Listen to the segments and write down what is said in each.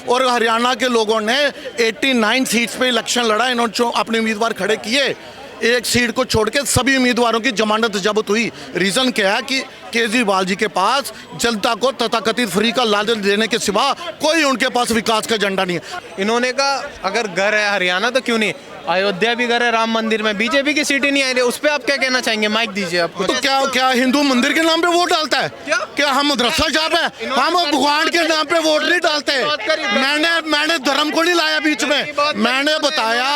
और हरियाणा के लोगों ने 89 सीट्स पे इलेक्शन लड़ा, इन्होंने अपने उम्मीदवार खड़े किए, एक सीट को छोड़ के सभी उम्मीदवारों की जमानत जब्त हुई। रीज़न क्या है कि केजरीवाल जी के पास जनता को तथाकथित फ्री का लालच देने के सिवा कोई उनके पास विकास का एजेंडा नहीं है। इन्होंने कहा अगर घर है हरियाणा तो क्यों नहीं, अयोध्या भी घर है राम मंदिर में, बीजेपी की सीटें नहीं आई रही, उस पर आप क्या कहना चाहेंगे? माइक दीजिए आप। तो क्या हिंदू मंदिर के नाम पे वोट डालता है? क्या हम मदरसा जाप है? हम भगवान के नाम पे वोट नहीं डालते। मैंने धर्म को नहीं लाया बीच में, मैंने बताया,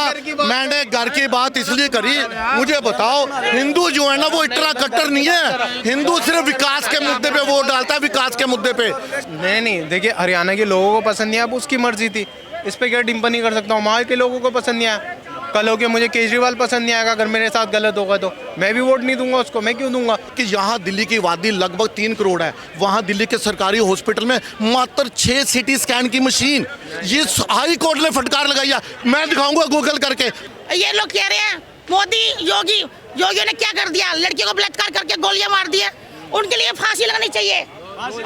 मैंने घर की बात इसलिए करी। मुझे बताओ, हिंदू जो है ना वो इतना कट्टर नहीं है, हिंदू सिर्फ विकास के मुद्दे पे वोट डालता है, विकास के मुद्दे पे नहीं। देखिए हरियाणा के लोगों को पसंद नहीं आया, अब उसकी मर्जी थी, इस पे क्या टिप्पणी कर सकता हूँ। वहाँ के लोगों को पसंद नहीं आया, कल हो के मुझे केजरीवाल पसंद नहीं आएगा, अगर मेरे साथ गलत होगा तो मैं भी वोट नहीं दूंगा उसको। मैं क्यों दूंगा? कि यहाँ दिल्ली की आबादी लगभग 3 करोड़ है, वहाँ दिल्ली के सरकारी हॉस्पिटल में मात्र 6 CT स्कैन की मशीन, ये हाई कोर्ट ने फटकार लगाई है। मैं दिखाऊंगा गूगल करके। ये लोग कह रहे हैं मोदी योगियों ने क्या कर दिया, लड़कियों को बलात्कार करके गोलियां मार दिया, उनके लिए फांसी लगानी चाहिए। फांसी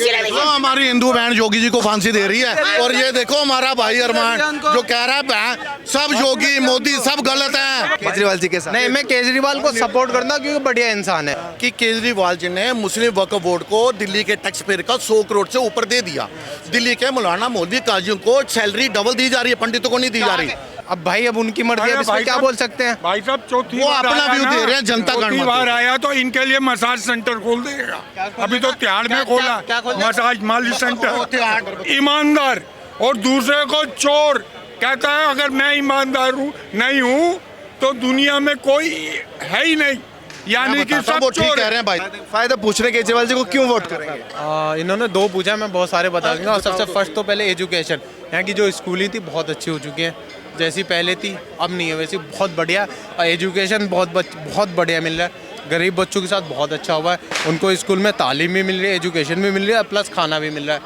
लगनी चाहिए। हमारी हिंदू बहन योगी जी को फांसी दे रही है, और ये देखो हमारा भाई अरमान जो कह रहा है बहन सब योगी मोदी सब गलत है। केजरीवाल जी के साथ नहीं, मैं केजरीवाल को सपोर्ट करता क्योंकि बढ़िया इंसान है। कि केजरीवाल जी ने मुस्लिम वक्फ बोर्ड को दिल्ली के टैक्स पेयर का 100 करोड़ से ऊपर दे दिया। दिल्ली के मौलाना मौलवी काजियों को सैलरी डबल दी जा रही है, पंडितों को नहीं दी जा रही। अब भाई अब उनकी मर्जी है, इसमें क्या बोल सकते हैं? भाई साहब चौथी वो अपना व्यू दे रहे हैं, जनता चौथी बार आया तो इनके लिए मसाज सेंटर खोल देगा। अभी तो त्याड़ में खोला मसाज मालिश सेंटर। ईमानदार और दूसरे को चोर कहता है, अगर मैं ईमानदार हूँ नहीं हूँ तो दुनिया में कोई है ही नहीं, यानी कि सब वो ठीक चोर कह रहे हैं भाई। फायदा पूछ रहे केजरीवाल जी को क्यों वोट करेंगे? इन्होंने 2 पूछा, मैं बहुत सारे बता दूंगा। और सबसे फर्स्ट तो पहले एजुकेशन, यहाँ की जो स्कूलिंग थी बहुत अच्छी हो चुकी है, जैसी पहले थी अब नहीं है वैसी, बहुत बढ़िया। एजुकेशन बहुत बढ़िया मिल रहा है, गरीब बच्चों के साथ बहुत अच्छा हुआ है, उनको स्कूल में तालीम भी मिल रही है, एजुकेशन भी मिल रही है, प्लस खाना भी मिल रहा है।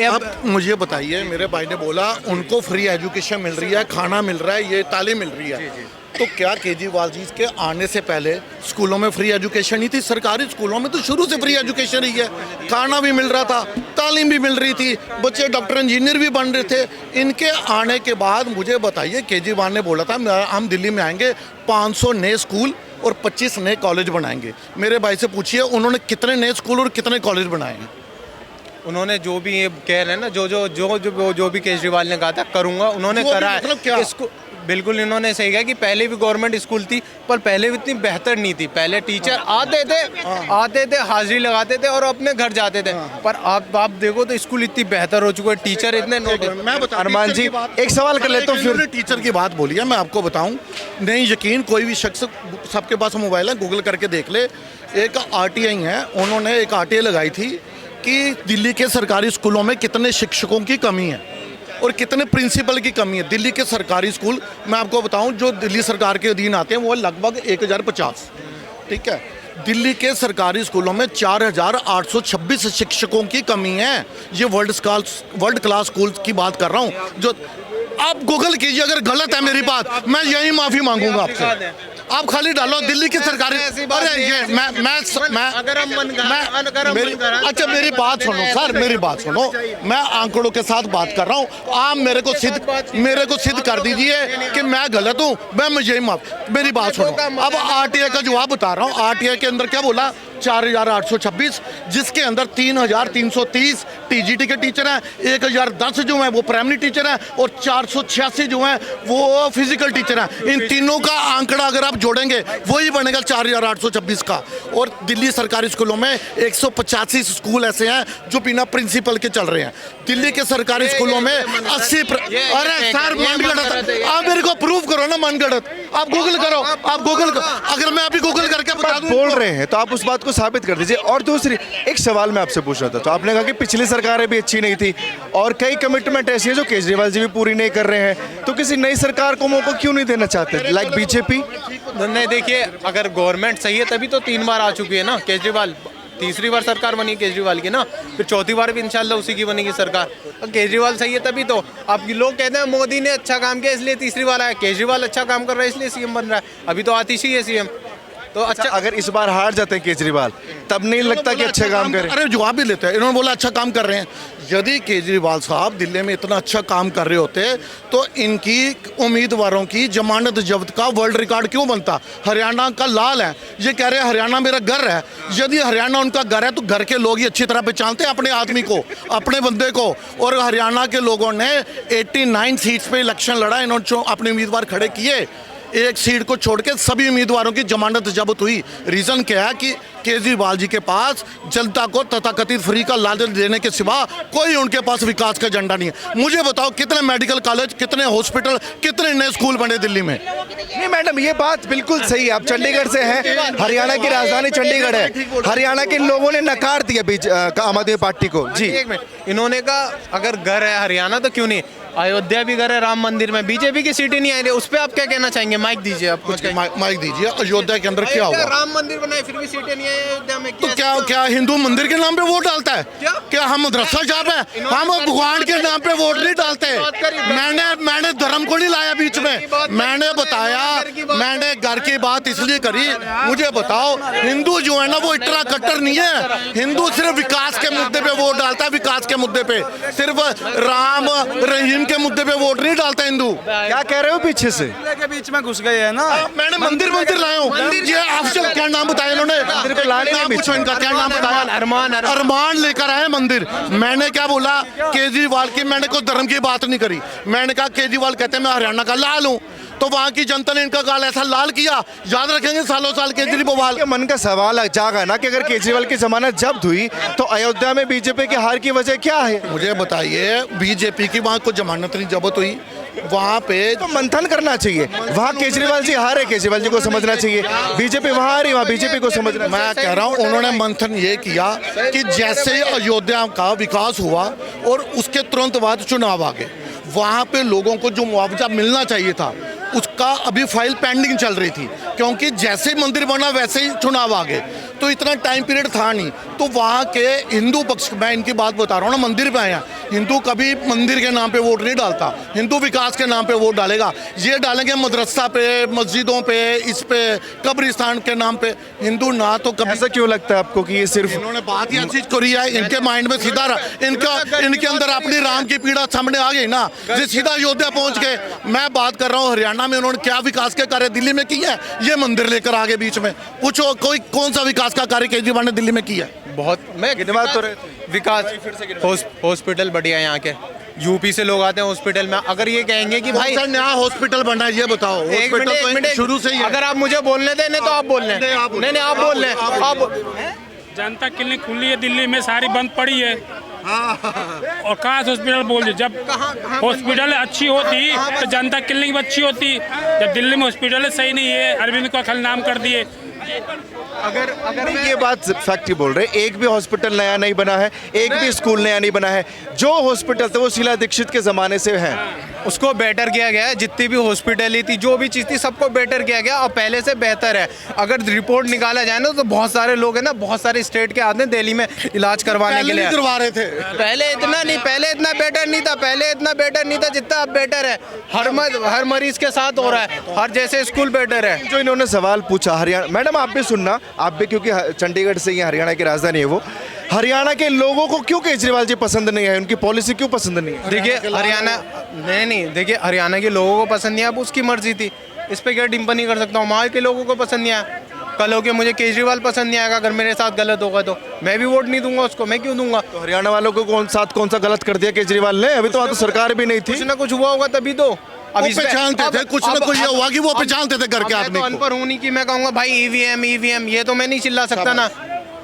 अब मुझे बताइए, मेरे भाई ने बोला उनको फ्री एजुकेशन मिल रही है, खाना मिल रहा है, ये तालीम मिल रही है। तो क्या केजरीवाल जी के आने से पहले स्कूलों में फ्री एजुकेशन नहीं थी? सरकारी स्कूलों में तो शुरू से फ्री एजुकेशन ही है, खाना भी मिल रहा था, तालीम भी मिल रही थी, बच्चे डॉक्टर इंजीनियर भी बन रहे थे। इनके आने के बाद मुझे बताइए, केजरीवाल ने बोला था हम दिल्ली में आएंगे 500 नए स्कूल और 25 नए कॉलेज बनाएंगे। मेरे भाई से पूछिए उन्होंने कितने नए स्कूल और कितने कॉलेज बनाए हैं? उन्होंने जो भी ये कह रहे हैं ना, जो भी केजरीवाल ने कहा था करूंगा, उन्होंने करा है। मतलब क्या? इसको बिल्कुल इन्होंने सही कहा कि पहले भी गवर्नमेंट स्कूल थी, पर पहले भी इतनी बेहतर नहीं थी। पहले टीचर आते थे हाजिरी लगाते थे और अपने घर जाते थे, पर आप देखो तो स्कूल इतनी बेहतर हो चुका है, टीचर इतने मैं बता अरमान जी एक सवाल कर लेता हूँ फिर। टीचर की बात बोली है, मैं आपको बताऊं, नहीं यकीन कोई भी शख्स, सबके पास मोबाइल है, गूगल करके देख ले। एक RTI है, उन्होंने एक RTI लगाई थी कि दिल्ली के सरकारी स्कूलों में कितने शिक्षकों की कमी है और कितने प्रिंसिपल की कमी है। दिल्ली के सरकारी स्कूल मैं आपको बताऊं जो दिल्ली सरकार के अधीन आते हैं वो लगभग 1050, ठीक है। दिल्ली के सरकारी स्कूलों में 4826 शिक्षकों की कमी है। ये वर्ल्ड क्लास स्कूल की बात कर रहा हूँ। जो आप गूगल कीजिए, अगर गलत है मेरी बात मैं यही माफ़ी मांगूंगा आपसे। आप खाली डालो दिल्ली की सरकारी, अरे ये अच्छा मेरी बात सुनो सर, मेरी बात सुनो, मैं आंकड़ों के साथ बात कर रहा हूँ। आप मेरे को सिद्ध कर दीजिए कि मैं गलत हूँ, मैं मुझे मेरी बात सुनो। अब RTI का जवाब बता रहा हूँ। RTI के अंदर क्या बोला? 4826, जिसके अंदर 3330 TGT के टीचर हैं, 1010 जो हैं वो प्राइमरी टीचर हैं और 486 जो हैं वो फिजिकल टीचर हैं। इन तीनों का आंकड़ा अगर आप जोड़ेंगे वही बनेगा 4826 का। और दिल्ली सरकारी स्कूलों में 185 स्कूल ऐसे हैं जो बिना प्रिंसिपल के चल रहे हैं। दिल्ली के सरकारी स्कूलों में 80 अरे सर मनगढ़ंत, आप मेरे को प्रूव करो ना मनगढ़ंत। आप गूगल करो, अगर मैं अभी गूगल करके बता दूं बोल रहे हैं तो आप उस बात को साबित कर दीजिए। और दूसरी एक सवाल मैं आपसे पूछ रहा था, तो आपने कहा कि पिछली सरकारें भी अच्छी नहीं थी और कई कमिटमेंट ऐसी है जो केजरीवाल जी भी पूरी नहीं कर रहे हैं, तो किसी नई सरकार को मौका क्यों नहीं देना चाहते, लाइक बीजेपी? नहीं देखिए, अगर गवर्नमेंट सही है तभी तो 3 बार आ चुकी है ना केजरीवाल, तीसरी बार सरकार बनी केजरीवाल की ना, फिर चौथी बार भी इंशाल्लाह उसी की बनेगी सरकार। केजरीवाल सही है तभी तो। अब लोग कहते हैं मोदी ने अच्छा काम किया इसलिए तीसरी बार आया, केजरीवाल अच्छा काम कर रहा है इसलिए CM बन रहा है। अभी तो आतिशी है CM। तो अच्छा अगर इस बार हार जाते हैं केजरीवाल तब नहीं लगता कि अच्छा काम करें? अरे जवाब भी लेते हैं, इन्होंने बोला अच्छा काम कर रहे हैं। यदि केजरीवाल साहब दिल्ली में इतना अच्छा काम कर रहे होते तो इनकी उम्मीदवारों की जमानत जब्त का वर्ल्ड रिकॉर्ड क्यों बनता? हरियाणा का लाल है, ये कह रहे हैं हरियाणा मेरा घर है। यदि हरियाणा उनका घर है तो घर के लोग ही अच्छी तरह पहचानते हैं अपने आदमी को, अपने बंदे को। और हरियाणा के लोगों ने 89 सीट्स पे इलेक्शन लड़ा, इन्होंने अपने उम्मीदवार खड़े किए, एक सीट को छोड़ के सभी उम्मीदवारों की जमानत जब्त हुई। रीजन क्या है कि केजरीवाल जी के पास जनता को तथाकथित फ्री का लालच देने के सिवा कोई उनके पास विकास का एजेंडा नहीं है। मुझे बताओ कितने मेडिकल कॉलेज, कितने हॉस्पिटल, कितने नए स्कूल बने दिल्ली में? नहीं मैडम, ये बात बिल्कुल सही है। आप चंडीगढ़ से हैं, हरियाणा की राजधानी चंडीगढ़ है, हरियाणा के लोगों ने नकार दिया आम आदमी पार्टी को। जी एक मिनट, इन्होंने कहा अगर घर है हरियाणा तो क्यों नहीं अयोध्या भी घर है राम मंदिर में, बीजेपी की सीटें नहीं आई रही, उस पर आप क्या कहना चाहेंगे? माइक दीजिए, आप कुछ माइक दीजिए। अयोध्या के अंदर क्या हुआ? राम मंदिर बनाए फिर भी सीटें नहीं आई अयोध्या में, तो क्या हिंदू मंदिर के नाम पे वोट डालता है? क्या हम मदरसा जाप है? हम भगवान के नाम पे वोट नहीं डालते। मैंने धर्म को नहीं लाया बीच में, मैंने बताया, मैंने घर की बात इसलिए करी। मुझे बताओ, हिंदू जो है ना वो इतना कट्टर नहीं है। हिंदू सिर्फ विकास के मुद्दे पे वोट डालता है, विकास के मुद्दे पे, सिर्फ राम रहीम के मुद्दे पे वोट नहीं डालता हिंदू। क्या कह रहे हो? पीछे से के बीच में घुस गए है ना। मैंने मंदिर लाया हूँ। ये अफजल क्या नाम बताया इन्होंने? मंदिर को लाने नाम में पूछो इनका, क्या नाम बताया? अरमान लेकर आए मंदिर। मैंने क्या बोला? केजरीवाल की मैंने कोई धर्म की बात नहीं करी। मैंने कहा केजरीवाल कहते हैं मैं हरियाणा का लाल हूँ, तो वहाँ की जनता ने इनका गाल ऐसा लाल किया, याद रखेंगे सालों साल केजरीवाल। मन का सवाल जागा ना कि अगर केजरीवाल की जमानत जब्त हुई तो अयोध्या में बीजेपी की हार की वजह क्या है? मुझे बताइए, बीजेपी की वहाँ को जमानत नहीं जब्त हुई, वहाँ पे तो मंथन करना चाहिए। वहाँ केजरीवाल जी हारे, केजरीवाल जी को समझना चाहिए। बीजेपी वहाँ हारी, वहाँ बीजेपी को समझना। मैं कह रहा हूँ उन्होंने मंथन ये किया कि जैसे अयोध्या का विकास हुआ और उसके तुरंत बाद चुनाव आ गए, वहाँ पे लोगों को जो मुआवजा मिलना चाहिए था उसका अभी फाइल पेंडिंग चल रही थी, क्योंकि जैसे ही मंदिर बना वैसे ही चुनाव आ गए, तो इतना टाइम पीरियड था नहीं। तो वहाँ के हिंदू पक्ष, मैं इनकी बात बता रहा हूँ ना, मंदिर पे आया, हिंदू कभी मंदिर के नाम पे वोट नहीं डालता, हिंदू विकास के नाम पे वोट डालेगा। ये डालेंगे मदरसा पे, मस्जिदों पे, इस पे, कब्रिस्तान के नाम पे। हिंदू ना तो कभी। ऐसा क्यों लगता है आपको कि ये सिर्फ इन्होंने बात ही ऐसी करी है, इनके माइंड में सीधा इनके अंदर अपनी राम की पीड़ा सामने आ गई ना, ये सीधा अयोध्या पहुंच गए। मैं बात कर रहा हूँ हरियाणा में उन्होंने क्या विकास के कार्य दिल्ली में किया है? ये मंदिर लेकर आगे बीच में पूछो, कोई कौन सा विकास का कार्य केजरीवाल ने दिल्ली में किया है? बहुत मैं गिनवा तो रहे विकास, हॉस्पिटल बढ़िया है यहाँ के, यूपी से लोग आते हैं हॉस्पिटल में। अगर ये कहेंगे कि भाई नया हॉस्पिटल बना है, ये बताओ। एक मिनट शुरू से ही है। अगर आप मुझे बोलने दें नहीं तो आप बोल लें। नहीं आप बोल लें। आप जनता क्लिनिक खुली है दिल्ली में, सारी बंद पड़ी है। और कहाँ से हॉस्पिटल बोल दे? जब हॉस्पिटल अच्छी होती तो जनता क्लिनिक भी अच्छी होती। जब दिल्ली में हॉस्पिटल सही नहीं है, अरविंद को खल नाम कर दिए। अगर ये बात फैक्ट ही बोल रहे, एक भी हॉस्पिटल नया नहीं बना है, एक भी स्कूल नया नहीं बना है। जो हॉस्पिटल थे वो शीला दीक्षित के जमाने से है, उसको बेटर किया गया है। जितनी भी हॉस्पिटल थी, जो भी चीज़ थी, सबको बेटर किया गया और पहले से बेहतर है। अगर रिपोर्ट निकाला जाए ना तो बहुत सारे लोग हैं ना, बहुत सारे स्टेट के आते हैं दिल्ली में इलाज करवाने के लिए। करवा रहे थे पहले इतना नहीं, पहले इतना बेटर नहीं था, पहले इतना बेटर नहीं था जितना अब बेटर है। हर मरीज के साथ हो रहा है, हर जैसे स्कूल बेटर है। जो इन्होंने सवाल पूछा हरियाणा, मैडम आप भी सुनना, आप भी, क्योंकि चंडीगढ़ से ही हरियाणा की राजधानी है वो। हरियाणा के लोगों को क्यों केजरीवाल जी पसंद नहीं है? उनकी पॉलिसी क्यों पसंद नहीं है? देखिए हरियाणा, नहीं देखिए हरियाणा के लोगों को पसंद नहीं आया, अब उसकी मर्जी थी, इस पे क्या टिप्पणी नहीं कर सकता हूँ। वहाँ के लोगों को पसंद नहीं आया, कल हो के मुझे केजरीवाल पसंद नहीं आएगा, अगर मेरे साथ गलत होगा तो मैं भी वोट नहीं दूंगा उसको। मैं क्यों दूंगा? तो हरियाणा वालों को कौन सा गलत कर दिया केजरीवाल ने? अभी तो वहाँ तो सरकार भी नहीं थी। कुछ ना कुछ हुआ होगा तभी तो। अब पहचानते थे, कुछ ना कुछ ये हुआ कि वो पहचानते थे घर के आदमी को। अनपढ़ होने की मैं कहूँगा भाई ईवीएम ये तो मैं नहीं चिल्ला सकता ना।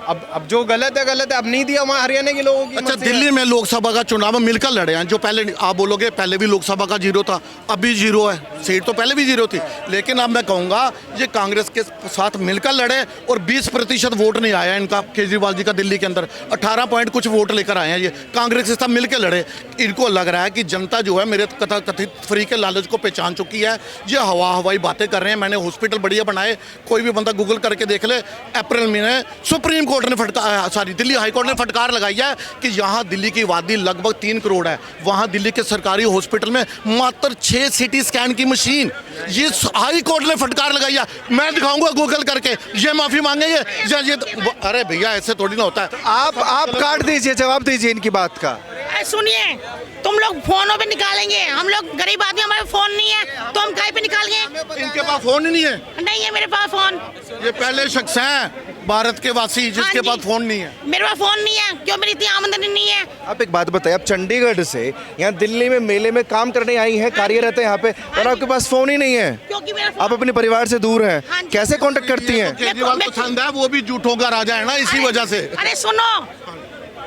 अब जो गलत है गलत है, अब नहीं दिया वहाँ हरियाणा के लोगों की। अच्छा, दिल्ली में लोकसभा का चुनाव मिलकर लड़े हैं, जो पहले आप बोलोगे पहले भी लोकसभा का जीरो था, अभी जीरो है, सीट तो पहले भी जीरो थी, लेकिन अब मैं कहूँगा ये कांग्रेस के साथ मिलकर लड़े और 20% वोट नहीं आया इनका केजरीवाल जी का दिल्ली के अंदर। 18 पॉइंट कुछ वोट लेकर आए हैं ये, कांग्रेस के साथ मिलकर लड़े। इनको लग रहा है कि जनता जो है मेरे कथित फ्री के लालच को पहचान चुकी है, ये हवाई बातें कर रहे हैं। मैंने हॉस्पिटल बढ़िया बनाए, कोई भी बंदा गूगल करके देख ले। अप्रैल महीने सुप्रीम कोर्ट कोर्ट ने दिल्ली हाई कोर्ट ने फटकार लगाई है कि यहाँ दिल्ली की आबादी लगभग 3 करोड़ है, वहाँ दिल्ली के सरकारी हॉस्पिटल में मात्र 6 सीटी स्कैन की मशीन, ये हाई कोर्ट ने फटकार लगाई है। मैं दिखाऊंगा गूगल करके, ये माफी मांगेंगे ये अरे भैया ऐसे थोड़ी ना होता है। आप काट दीजिए, जवाब दीजिए इनकी बात का। सुनिए, तुम लोग फोनों पे निकालेंगे, हम लोग गरीब आदमी, हमारे फोन नहीं है तो हम काय पे निकालेंगे? इनके पास फोन ही नहीं है? नहीं है मेरे पास फोन। ये पहले शख्स हैं भारत के वासी जिसके हाँ जी। पास फोन नहीं है। मेरे पास फोन नहीं है, क्यों? मेरी इतनी आमदनी नहीं है। आप एक बात बताइए, आप चंडीगढ़ से यहाँ दिल्ली में मेले में काम करने आई हैं, कार्यरत हैं यहाँ पे, और आपके पास फोन ही नहीं है, क्योंकि मेरा आप अपने परिवार से दूर हैं, हाँ जी। कैसे कांटेक्ट करती हैं? केजरीवाल पसंद है, वो भी झूठों का राजा है ना, इसी वजह से। अरे सुनो,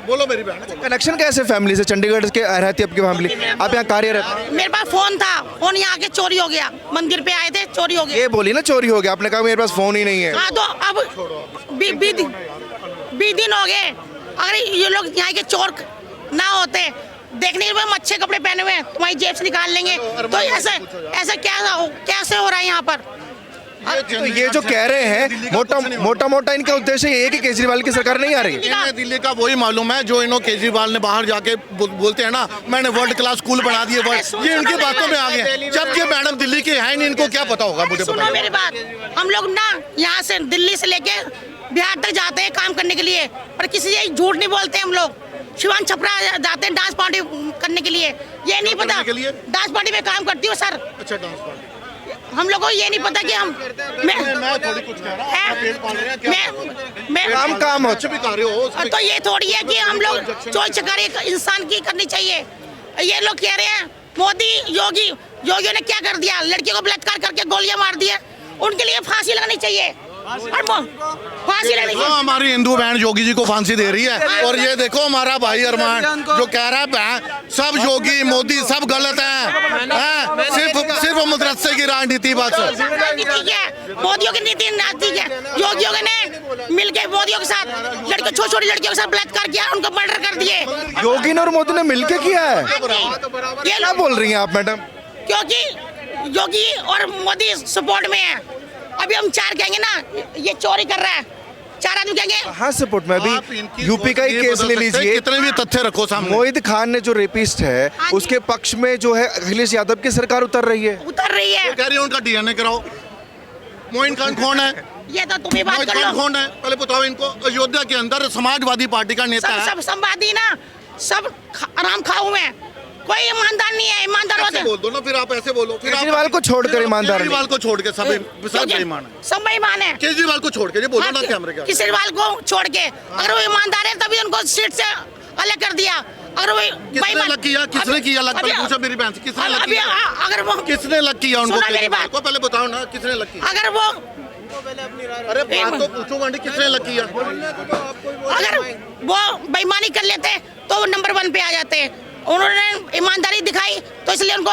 बोलो मेरी बहन। कनेक्शन कैसे फैमिली से? चंडीगढ़ के रहती है आपकी फैमिली, आप यहाँ कार्यरत हैं। मेरे पास फोन था, फोन यहाँ के चोरी हो गया, मंदिर पे आए थे चोरी हो गया। ये बोली ना चोरी हो गया, आपने कहा मेरे पास फोन ही नहीं है। हाँ तो अब 20 दिन हो गए, अगर ये लोग यहाँ के चोर ना होते, देखने के बाद अच्छे कपड़े पहने हुए हैं, तुम्हारी जेब से निकाल लेंगे, तो ऐसा कैसे हो रहा है यहाँ पर? तो ये जो कह रहे हैं मोटा इनका उद्देश्य ये है कि केजरीवाल की सरकार नहीं आ रही। इन्हें दिल्ली का वही मालूम है जो इन्हों केजरीवाल ने बाहर जाके बोलते हैं ना, मैंने वर्ल्ड क्लास स्कूल बना दिए, ये इनकी बातों में आ गए, जबकि मैडम दिल्ली के हैं नहीं, इनको क्या पता होगा? मुझे सुनो मेरी बात, हम लोग ना यहाँ से दिल्ली से लेके बिहार तक जाते हैं काम करने के लिए, पर किसी से झूठ नहीं बोलते हम लोग। शिवान छपरा जाते हैं डांस पार्टी करने के लिए, ये नहीं पता डांस पार्टी में काम करती हूँ सर। अच्छा, डांस पार्टी। हम लोगों को ये नहीं पता कि हम मैं थोड़ी कुछ कह रहा हूं, आप पेट पाल रहे हैं क्या? मैं काम हो कुछ भी कर रहे हो तो ये थोड़ी है कि हम लोग चोरी चकारी इंसान की करनी चाहिए। ये लोग कह रहे हैं मोदी योगियों ने क्या कर दिया, लड़कियों को बलात्कार करके गोलियां मार दिया, उनके लिए फांसी लगानी चाहिए, फांसी लगनी चाहिए। हमारी हिंदू बहन योगी जी को फांसी दे रही है, और ये देखो हमारा भाई अरमान जो कह रहा है बहन सब योगी मोदी सब गलत है, सिर्फ मदरसे की राजनीति बस। ठीक है, मोदियों की नीति नास्तिक है, योगियों ने मिलकर मोदियों के साथ लड़कियों, छोटी लड़कियों के साथ बलात्कार किया, उनको मर्डर कर दिए। योगी ने और मोदी ने मिलके किया है? ये क्या बोल रही हैं आप मैडम? क्योंकि योगी और मोदी सपोर्ट में है। अभी हम 4 कहेंगे ना, ये चोरी कर रहा है, 4 आदमी कहेंगे। हाँ सपोर्ट में, अभी यूपी का ही केस ले लीजिए, कितने भी तथ्य रखो सामने। मोहित खान ने जो रेपिस्ट है उसके पक्ष में जो है अखिलेश यादव की सरकार उतर रही है। कह रही है उनका डीएनए कराओ। मोहित खान कौन है? ये तो तुम ही बात मोहित कर खान लो। कौन है पहले बताओ इनको। अयोध्या के अंदर समाजवादी पार्टी का नेता है। सब संवादी ना, सब आराम खाओ में, कोई ईमानदार नहीं है। ईमानदार होते बोल दो ना, फिर आप ऐसे बोलो। फिर केजरीवाल को छोड़कर ईमानदार नहीं। केजरीवाल को छोड़ के सब बेईमान है। सब बेईमान है। केजरीवाल को छोड़ के ये बोलो ना कैमरे के। केजरीवाल को छोड़ के अगर वो ईमानदार है तभी उनको सीट से अलग कर दिया। अगर वो किसने लग किया? किसने किया लग? पहले पूछो मेरी बहन से, किसने लग किया? अगर वो किसने लग किया उनको? सुना मेरी बात को पहले बताओ ना, किसने लग किया? अगर वो अरे बात तो पूछो बंटी, किसने लग किया? अगर वो बेईमानी कर लेते तो वो नंबर 1 पे आ जाते। उन्होंने ईमानदारी दिखाई तो इसलिए उनको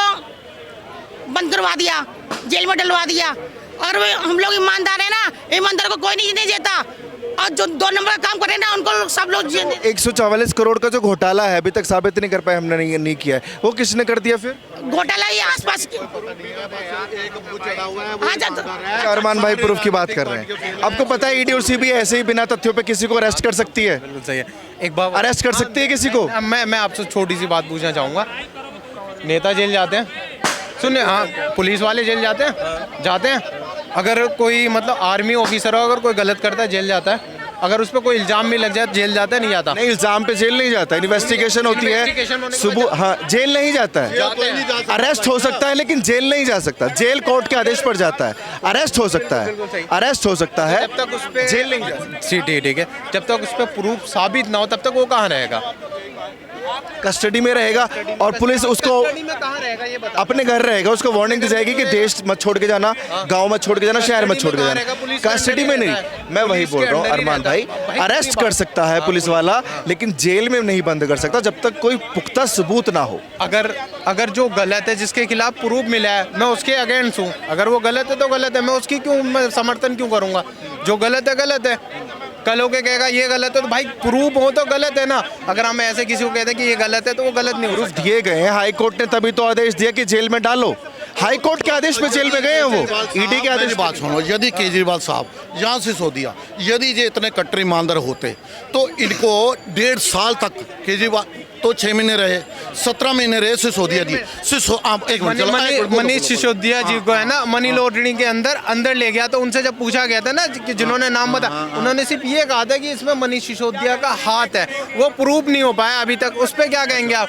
बंद करवा दिया, जेल में डलवा दिया। अगर वो हम लोग ईमानदार है ना, ईमानदार को कोई नहीं देता, और जो 2 नंबर का काम कर रहे हैं ना उनको सब लोग 144 करोड़ का जो घोटाला है अभी तक साबित नहीं कर पाए, हमने नहीं किया है, वो किसने कर दिया? फिर घोटाला ये आसपास की। अरमान भाई प्रूफ की बात कर रहे हैं। आपको पता है ईडी और सीबीआई ऐसे ही बिना तथ्यों पे किसी को अरेस्ट कर सकती है? बिल्कुल सही है। एक बार अरेस्ट कर सकती है किसी को? मैं आपसे छोटी सी बात पूछना चाहूँगा। नेता जेल जाते हैं, सुनिए, हाँ, पुलिस वाले जेल जाते हैं। अगर कोई मतलब आर्मी ऑफिसर हो, अगर कोई गलत करता है जेल जाता है। अगर उस पर कोई इल्जाम भी लग जाए जेल जाता है, नहीं जाता? नहीं, इल्जाम पे जेल नहीं जाता, इन्वेस्टिगेशन होती है सुबह। हाँ, जेल नहीं जाता है, अरेस्ट हो सकता है लेकिन जेल नहीं जा सकता। जेल कोर्ट के आदेश पर जाता है, अरेस्ट हो सकता है, अरेस्ट हो सकता है, जब तक उस पे जेल नहीं जा सकता। ठीक है, जब तक उस पर प्रूफ साबित ना हो तब तक वो कहाँ रहेगा? कस्टडी में रहेगा, और पुलिस उसको अपने घर रहेगा, उसको वार्निंग दी जाएगी कि देश मत छोड़ के जाना, गांव मत छोड़ के जाना, शहर मत छोड़ के जाना। कस्टडी में नहीं, मैं वही बोल रहा हूँ अरमान भाई, अरेस्ट कर सकता है पुलिस वाला लेकिन जेल में नहीं बंद कर सकता जब तक कोई पुख्ता सबूत ना हो। अगर जो गलत है, जिसके खिलाफ प्रूफ मिला है, मैं उसके अगेंस्ट हूँ। अगर वो गलत है तो गलत है, मैं उसकी मैं समर्थन क्यों करूँगा? जो गलत है गलत है। कल होके कहेगा ये गलत है तो भाई प्रूफ हो तो गलत है ना। अगर हम ऐसे किसी को कहते हैं कि ये गलत है तो वो गलत नहीं हो। दिए गए हैं, हाई कोर्ट ने तभी तो आदेश दिया कि जेल में डालो। हाई कोर्ट के आदेश पे जेल में गए हैं वो, ईडी के आदेश मेरी बात सुनो, यदि केजरीवाल साहब यहाँ सिसोदिया यदि ये इतने कट्टर ईमानदार होते तो इनको 1.5 साल तक केजरीवाल तो 6 महीने रहे, 17 महीने रहे सिसोदिया जी। एक मिनट चलो, मनीष सिसोदिया जी को है ना मनी लॉन्ड्रिंग के अंदर ले गया, तो उनसे जब पूछा गया था ना कि जिन्होंने नाम बताया, उन्होंने सिर्फ ये कहा था कि इसमें मनीष सिसोदिया का हाथ है, वो प्रूफ नहीं हो पाया अभी तक। उस पे क्या कहेंगे आप?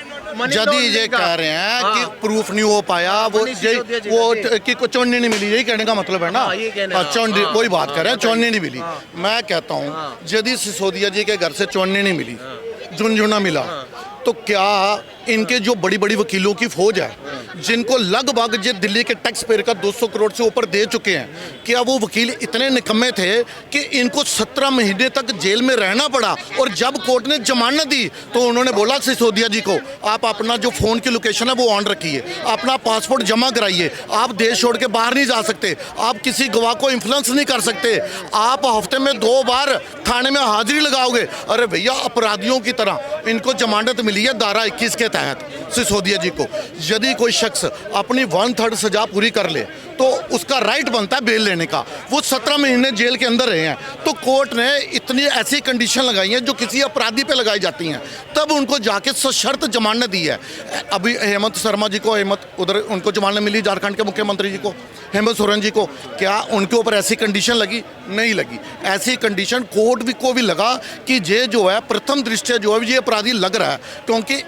यदि ये कह रहे हैं कि प्रूफ नहीं हो पाया, वो कि चौनी नहीं मिली, यही कहने का मतलब है ना। चौनी वही बात कर रहे हैं, चौनी नहीं मिली। मैं कहता हूँ यदि सिसोदिया जी के घर से चौनी नहीं मिली, झुनझुना मिला, तो क्या इनके जो बड़ी बड़ी वकीलों की फौज है जिनको लगभग जो दिल्ली के टैक्स पेयर का 200 करोड़ से ऊपर दे चुके हैं, क्या वो वकील इतने निकम्मे थे कि इनको 17 महीने तक जेल में रहना पड़ा? और जब कोर्ट ने जमानत दी तो उन्होंने बोला सिसोदिया जी को, आप अपना जो फ़ोन की लोकेशन है वो ऑन रखिए, अपना पासपोर्ट जमा कराइए, आप देश छोड़ के बाहर नहीं जा सकते, आप किसी गवाह को इन्फ्लुएंस नहीं कर सकते, आप हफ्ते में 2 बार थाने में हाजिरी लगाओगे। अरे भैया, अपराधियों की तरह इनको जमानत मिली है धारा 21 के तहत सिसोदिया जी को। यदि कोई शख्स अपनी 1/3 सजा पूरी कर ले तो उसका राइट बनता है बेल लेने का। वो 17 महीने जेल के अंदर रहे हैं, तो कोर्ट ने इतनी ऐसी कंडीशन लगाई हैं जो किसी अपराधी पे लगाई जाती हैं, तब उनको जाके सशर्त जमानत दी है। अभी हेमंत शर्मा जी को उधर उनको जमानत मिली, झारखंड के मुख्यमंत्री जी को, हेमंत सोरेन जी को, क्या उनके ऊपर ऐसी कंडीशन लगी? नहीं लगी। ऐसी कंडीशन कोर्ट को भी लगा कि ये जो है प्रथम दृष्टया जो है ये अपराधी लग रहा है। क्योंकि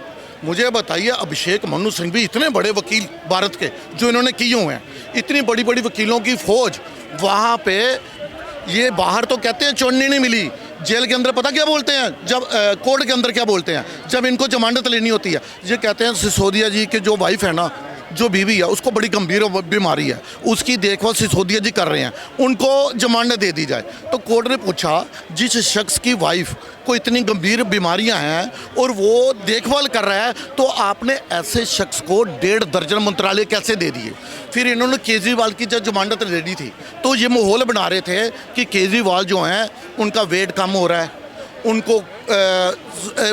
मुझे बताइए, अभिषेक मनु सिंह भी इतने बड़े वकील भारत के जो इन्होंने किए हुए हैं, इतनी बड़ी बड़ी वकीलों की फौज वहाँ पे, ये बाहर तो कहते हैं चौनी नहीं मिली, जेल के अंदर पता क्या बोलते हैं, जब कोर्ट के अंदर क्या बोलते हैं जब इनको जमानत लेनी होती है? ये कहते हैं सिसोदिया जी के जो वाइफ है ना, जो बीवी है, उसको बड़ी गंभीर बीमारी है, उसकी देखभाल सिसोदिया जी कर रहे हैं, उनको जमानत दे दी जाए। तो कोर्ट ने पूछा, जिस शख्स की वाइफ को इतनी गंभीर बीमारियां हैं और वो देखभाल कर रहा है, तो आपने ऐसे शख्स को 1.5 दर्जन मंत्रालय कैसे दे दिए? फिर इन्होंने केजरीवाल की जब जमानत लेनी थी तो ये माहौल बना रहे थे कि केजरीवाल जो हैं उनका वेट कम हो रहा है, उनको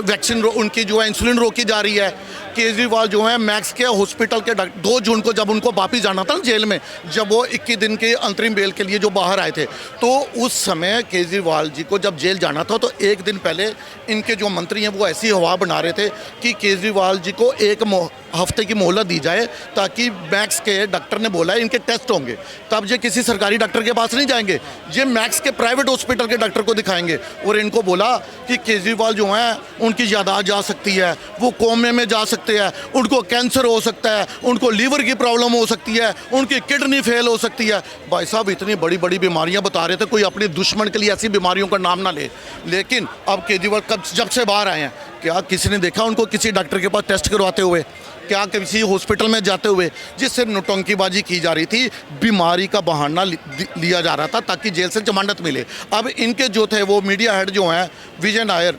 वैक्सीन उनकी जो है इंसुलिन रोकी जा रही है। केजरीवाल जो है मैक्स के हॉस्पिटल के 2 जून को जब उनको वापस जाना था जेल में, जब वो 21 दिन के अंतरिम बेल के लिए जो बाहर आए थे, तो उस समय केजरीवाल जी को जब जेल जाना था तो 1 दिन पहले इनके जो मंत्री हैं वो ऐसी हवा बना रहे थे कि केजरीवाल जी को 1 हफ्ते की मोहलत दी जाए, ताकि मैक्स के डॉक्टर ने बोला है इनके टेस्ट होंगे, तब ये किसी सरकारी डॉक्टर के पास नहीं जाएंगे, ये मैक्स के प्राइवेट हॉस्पिटल के डॉक्टर को दिखाएंगे। और इनको बोला कि केजरीवाल जो हैं उनकी यादाश्त जा सकती है, वो कोमे में जा सकते हैं, उनको कैंसर हो सकता है, उनको लीवर की प्रॉब्लम हो सकती है, उनकी किडनी फेल हो सकती है। भाई साहब, इतनी बड़ी बड़ी बीमारियां बता रहे थे, कोई अपने दुश्मन के लिए ऐसी बीमारियों का नाम ना ले। लेकिन अब केजरीवाल जब से बाहर आए हैं, क्या किसी ने देखा उनको किसी डॉक्टर के पास टेस्ट करवाते हुए, क्या किसी हॉस्पिटल में जाते हुए? जिससे नौटंकीबाजी की जा रही थी, बीमारी का बहाना लिया जा रहा था ताकि जेल से जमानत मिले। अब इनके जो थे वो मीडिया हेड जो हैं विजय नायर,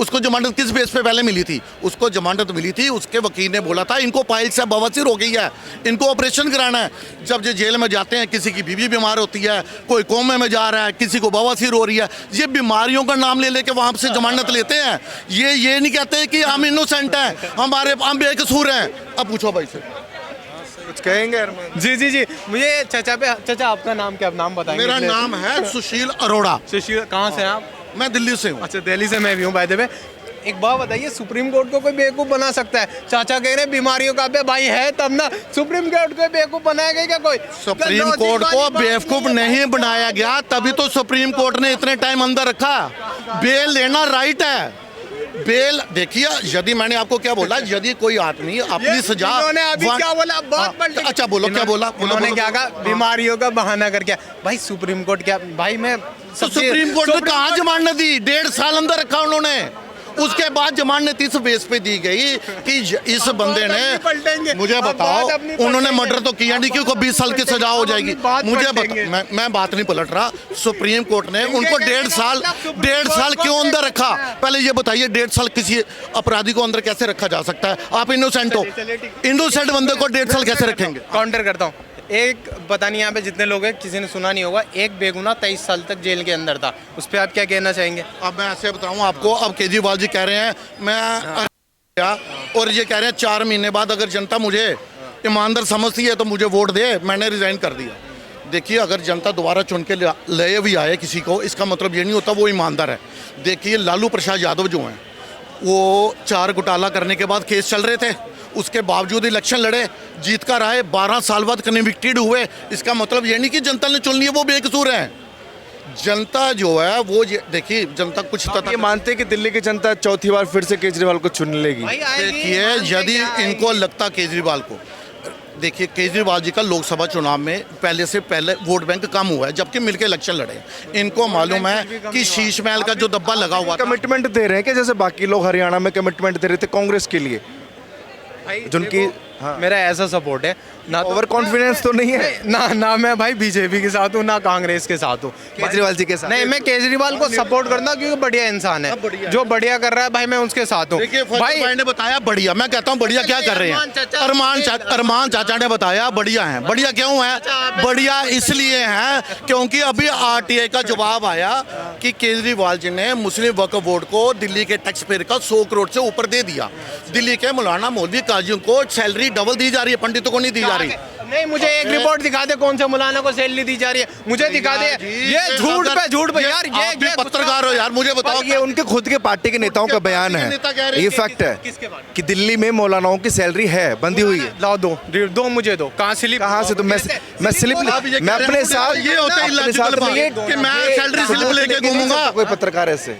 उसको जमानत किस बेस पे पहले मिली थी? उसको जमानत मिली थी, उसके वकील ने बोला था इनको पाइल से बवासीर हो गई है, इनको ऑपरेशन कराना है। जब ये जेल में जाते हैं, किसी की बीवी बीमार होती है, कोई कोमे में जा रहा है, किसी को बवासीर हो रही है, ये बीमारियों का नाम ले लेके वहाँ से जमानत लेते हैं। ये नहीं कहते कि हम इनोसेंट हैं, हम बेकसूर हैं। अब पूछो भाई से कुछ कहेंगे? जी मुझे चाचा आपका नाम क्या, नाम बताएंगे? मेरा नाम है सुशील अरोड़ा। सुशील, कहाँ से हैं आप? मैं दिल्ली से हूँ। अच्छा, दिल्ली से मैं भी हूँ। बाय द वे, एक बात बताइए, सुप्रीम कोर्ट को कोई बेवकूफ़ बना सकता है? चाचा कह रहे हैं बीमारियों का, बे भाई है तब ना, सुप्रीम कोर्ट को बेवकूफ़ बनाया गया कोई? सुप्रीम कोर्ट को बेवकूफ़ नहीं बनाया गया, तभी तो सुप्रीम कोर्ट ने इतने टाइम अंदर रखा। बेल लेना राइट है। बेल देखिए, यदि मैंने आपको क्या बोला, यदि कोई आदमी अपनी सजा, अभी क्या बोला? बहुत अच्छा बोलो, क्या बोला? उन्होंने क्या कहा? बीमारियों का बहाना करके। भाई सुप्रीम कोर्ट क्या, भाई मैं सुप्रीम कोर्ट ने कहाँ जमानत दी? 1.5 साल अंदर रखा उन्होंने। उसके बाद जमानत इस बेस पे दी गई कि इस बंदे ने, मुझे बताओ, उन्होंने मर्डर तो किया नहीं, क्योंकि 20 साल की सजा हो जाएगी। मुझे मैं बात नहीं पलट रहा। सुप्रीम कोर्ट ने उनको 1.5 साल क्यों अंदर रखा? पहले ये बताइए, 1.5 साल किसी अपराधी को अंदर कैसे रखा जा सकता है? आप इनोसेंट हो, इनोसेंट बंदे को 1.5 साल कैसे रखेंगे? काउंटर करता हूँ। एक पता नहीं यहाँ पे जितने लोग हैं, किसी ने सुना नहीं होगा, एक बेगुनाह 23 साल तक जेल के अंदर था, उस पर आप क्या कहना चाहेंगे? अब मैं ऐसे बताऊँ आपको, अब केजरीवाल जी कह रहे हैं मैं और ये कह रहे हैं 4 महीने बाद अगर जनता मुझे ईमानदार समझती है तो मुझे वोट दे, मैंने रिज़ाइन कर दिया। देखिए अगर जनता दोबारा चुन के ले भी आए किसी को, इसका मतलब ये नहीं होता वो ईमानदार है। देखिए लालू प्रसाद यादव जो हैं वो 4 घोटाला करने के बाद केस चल रहे थे, उसके बावजूद इलेक्शन लड़े, जीत कर आए, 12 साल बाद कन्विक्टेड हुए। इसका मतलब ये नहीं कि जनता ने चुन लिया वो बेकसूर है। जनता जो है वो देखिए जनता कुछ ये मानते हैं कि दिल्ली की जनता चौथी बार फिर से केजरीवाल को चुन लेगी? देखिए यदि इनको लगता केजरीवाल को, देखिए केजरीवाल जी का लोकसभा चुनाव में पहले वोट बैंक कम हुआ है जबकि मिलकर इलेक्शन लड़े। इनको मालूम है कि शीश महल का जो डब्बा लगा हुआ था, कमिटमेंट दे रहे हैं कि जैसे बाकी लोग हरियाणा में कमिटमेंट दे रहे थे कांग्रेस के लिए, जिनकी मेरा ऐसा सपोर्ट है ना, ओवर कॉन्फिडेंस तो नहीं है ना मैं भाई बीजेपी के साथ हूँ ना कांग्रेस के साथ हूँ, केजरीवाल जी के साथ। नहीं मैं केजरीवाल को सपोर्ट करता हूँ क्योंकि बढ़िया इंसान है, जो बढ़िया कर रहा है भाई मैं उसके साथ हूँ। देखिए भाई ने बताया बढ़िया, मैं कहता हूँ बढ़िया क्या कर रहे हैं। अरमान चाचा ने बताया बढ़िया है। बढ़िया क्यों है? बढ़िया इसलिए है क्योंकि अभी आरटीआई का जवाब आया कि केजरीवाल जी ने मुस्लिम वक्फ बोर्ड को दिल्ली के टैक्स पेयर का 100 करोड़ से ऊपर दे दिया। दिल्ली के मौलाना मौलवी काजियों को सैलरी डबल दी जा रही है, पंडितों को नहीं दी जा रही। नहीं मुझे एक रिपोर्ट दिखा दे कौन से मौलाना को सैलरी दी जा रही है, मुझे दिखा दे। ये झूठ पे यार, ये पत्रकार हो यार, मुझे बताओ। ये उनके खुद के पार्टी के नेताओं का बयान है, ये फैक्ट है कि दिल्ली में मौलानाओं की सैलरी है, बंदी हुई है। लाओ दो मुझे दो। कहाँ स्लिप? कहाँ से? तो मैं स्लिप मैं अपने साथ, ये होता है इलॉजिकल बात कि मैं सैलरी स्लिप लेके घूमूंगा। कोई पत्रकार ऐसे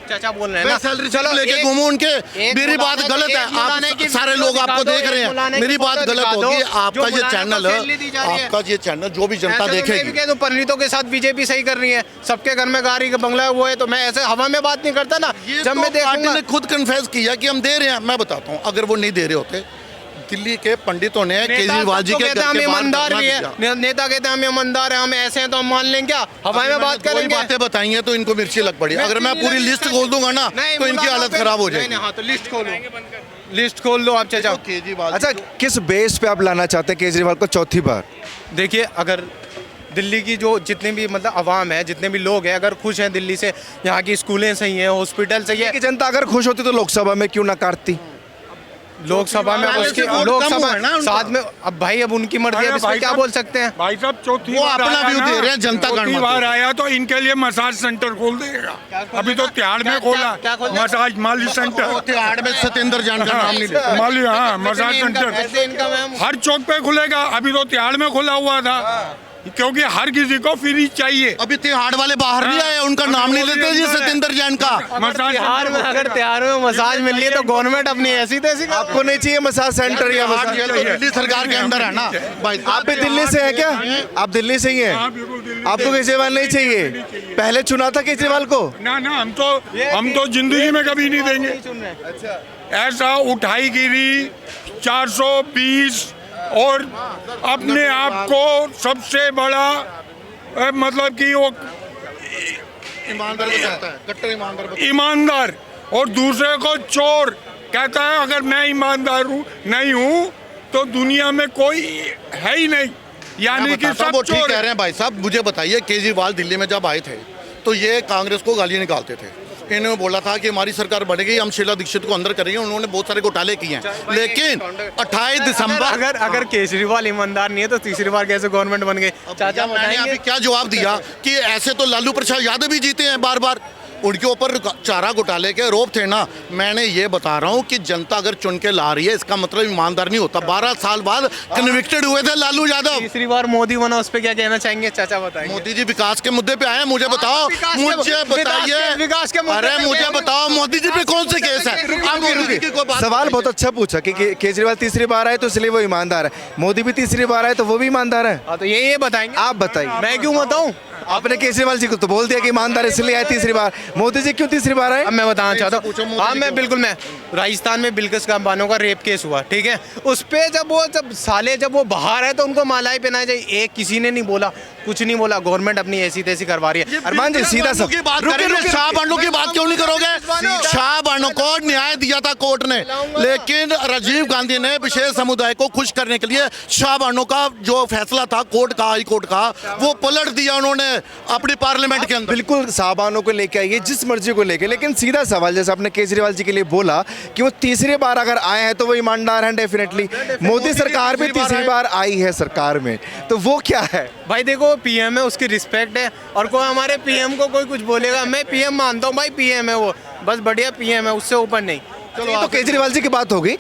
चाचा बोल रहे हैं मैं ना, सैलरी स्लिप लेके घूमूं उनके। मेरी बात गलत है, आप सारे लोग आपको देख रहे हैं, मेरी बात गलत होगी। आपका ये चैनल, आपका ये चैनल जो भी जनता देखेगी। तो पंडितों के साथ बीजेपी सही कर रही है, सबके घर में गाड़ी का बंगला वो है, तो मैं ऐसे हवा में बात नहीं करता ना। जब मैं पार्टी ने खुद कन्फेस किया कि हम दे रहे हैं। मैं बताता हूँ अगर वो नहीं दे रहे होते, दिल्ली के पंडितों ने केजरीवाल जी के हम ईमानदार भी है, नेता कहते हैं हम ईमानदार हैं, हम ऐसे हैं तो हम मान लें क्या? हवाई में बात करेंगे। बातें बताएंगे तो इनको मिर्ची लग पड़ी। अगर मैं पूरी लिस्ट खोल दूंगा ना तो इनकी हालत खराब हो जाएगी। हाँ तो लिस्ट खोल लो आप चाचा। केजरीवाल अच्छा, किस बेस पे आप लाना चाहते हैं केजरीवाल को चौथी बार? देखिए अगर दिल्ली की जो जितने भी मतलब आवाम है, जितने भी लोग हैं, अगर खुश हैं दिल्ली से, यहाँ की स्कूलें सही हैं, हॉस्पिटल सही है, कि जनता अगर खुश होती तो लोकसभा में क्यों ना काटती? लोकसभा में उसकी लोकसभा साथ में अब भाई अब उनकी मर्जी है, इसमें क्या बोल सकते हैं? भाई साहब चौथी वो बार अपना आया व्यू ना, दे रहे हैं, जनता का चौथी बार आया तो इनके लिए मसाज सेंटर खोल देगा। अभी तो तिहाड़ में खोला मसाज माली सेंटर, तिहाड़ में सत्येंद्र जैन का नाम नहीं लेते। माली, हाँ मसाज सेंटर हर चौक पे खुलेगा। अभी तो तिहाड़ में खुला हुआ था क्योंकि हर किसी को फ्री चाहिए। अभी तिहाड़ वाले बाहर नहीं आए, उनका नाम नहीं लेते जी सत्येंद्र जैन का। तिहाड़ में अगर तिहाड़ में मसाज मिल रही है तो गवर्नमेंट अपनी ऐसी तैसी आपको नहीं चाहिए मसाज सेंटर या मसाज? दिल्ली सरकार के अंदर है ना भाई। आप भी दिल्ली से हैं क्या? आप दिल्ली से ही हैं? आपको केजरीवाल नहीं चाहिए? पहले चुना था केजरीवाल को? ना हम तो जिंदगी में कभी नहीं देंगे। ऐसा उठाईगिरी 420 और अपने आप को सबसे बड़ा मतलब कि वो ईमानदार बताता है, कट्टर ईमानदार बताता है। ईमानदार और दूसरे को चोर कहता है। अगर मैं ईमानदार नहीं हूँ तो दुनिया में कोई है ही नहीं, यानी कि सब वो ठीक चोर कह रहे हैं भाई साहब। मुझे बताइए केजरीवाल दिल्ली में जब आए थे तो ये कांग्रेस को गाली निकालते थे। इन्होंने बोला था कि हमारी सरकार बढ़ेगी, हम शीला दीक्षित को अंदर करेंगे। उन्होंने बहुत सारे घोटाले किए हैं, लेकिन 28 दिसंबर अगर केजरीवाल ईमानदार नहीं है तो तीसरी बार कैसे गवर्नमेंट बन गई? चाचा मैंने अभी क्या जवाब दिया कि ऐसे तो लालू प्रसाद यादव भी जीते हैं बार बार, उनके ऊपर चारा घोटाले के आरोप थे ना। मैंने ये बता रहा हूँ कि जनता अगर चुन के ला रही है इसका मतलब ईमानदार नहीं होता। 12 साल बाद कन्विक्टेड हुए थे लालू यादव। तीसरी बार मोदी बना, उस पर क्या कहना चाहेंगे चाचा? बताइए। मोदी जी विकास के मुद्दे पे आए हैं, मुझे बताओ, मुझे बताइए। विकास के मुद्दे अरे मुझे बताओ मोदी जी पे कौन से केस है? सवाल बहुत अच्छा पूछा कि केजरीवाल तीसरी बार आए तो इसलिए वो ईमानदार है, मोदी भी तीसरी बार आए तो वो भी ईमानदार है। हाँ तो ये बताएंगे। आप बताइए। मैं क्यों बताऊं? आपने केजरीवाल जी को तो बोल दिया कि ईमानदार इसलिए आए तीसरी बार, मोदी जी क्यों तीसरी बार आए? अब मैं बताना चाहता हूँ। हाँ मैं राजस्थान में बिल्किस बानो का रेप केस हुआ, ठीक है, उस पे जब वो बाहर है तो उनको मालाएं पहनाई जाए, एक किसी ने नहीं बोला, कुछ नहीं बोला। गवर्नमेंट अपनी ऐसी तैसी करवा रही है। अरमान जी सीधा सा शाह बानो की बात क्यों नहीं करोगे? शाह बानो को न्याय दिया था कोर्ट कोर्ट ने, लेकिन राजीव गांधी ने विशेष समुदाय को खुश करने के लिए शाहबानों का जो फैसला था कोर्ट का, हाई कोर्ट का, वो पलट दिया उन्होंने अपनी पार्लियामेंट के अंदर। बिल्कुल साहबानों को लेके आइए, जिस मर्जी को लेके, लेकिन सीधा सवाल जैसे आपने केजरीवाल जी के लिए बोला कि वो तीसरी बार अगर आए हैं तो वो ईमानदार हैं डेफिनेटली। मोदी सरकार भी तीसरी बार आई है सरकार में, तो वो क्या है? भाई देखो पीएम है, उसकी रिस्पेक्ट है, और कोई हमारे पीएम को कोई कुछ बोलेगा, मैं पीएम मानता हूँ भाई, पीएम है वो, बस बढ़िया पीएम है, उससे ऊपर नहीं। चलो तो केजरीवाल जी की बात हो गई।